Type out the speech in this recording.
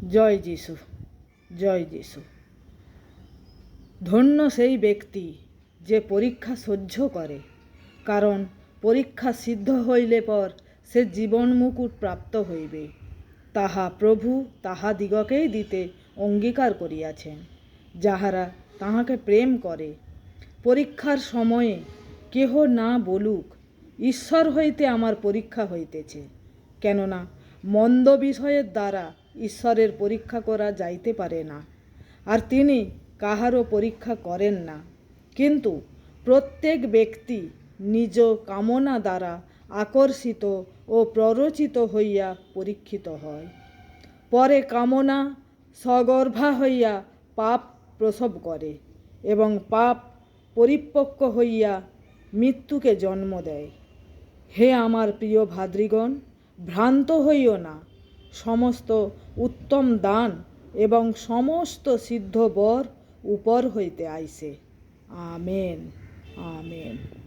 জয় যিশু, জয় যিশু। ধন্য সেই ব্যক্তি যে পরীক্ষা সহ্য করে, কারণ পরীক্ষা সিদ্ধ হইলে পর সে জীবন মুকুট প্রাপ্ত হইবে। তাহা প্রভু তাহাদিগকেই দিতে অঙ্গীকার করিয়াছেন, যাহারা তাহাকে প্রেম করে। পরীক্ষার সময়ে কেহ না বলুক, ঈশ্বর হইতে আমার পরীক্ষা হইতেছে, কেননা মন্দ বিষয়ের দ্বারা ঈশ্বরের পরীক্ষা করা যাইতে পারে না, আর তিনি কাহারও পরীক্ষা করেন না। কিন্তু প্রত্যেক ব্যক্তি নিজ কামনা দ্বারা আকর্ষিত ও প্ররোচিত হইয়া পরীক্ষিত হয়। পরে কামনা সগর্ভা হইয়া পাপ প্রসব করে, এবং পাপ পরিপক্ব হইয়া মৃত্যুকে জন্ম দেয়। হে আমার প্রিয় ভাতৃগণ, ভ্রান্ত হইও না। সমস্ত উত্তম দান এবং সমস্ত সিদ্ধ বর উপর হইতে আইসে। Amen, amen.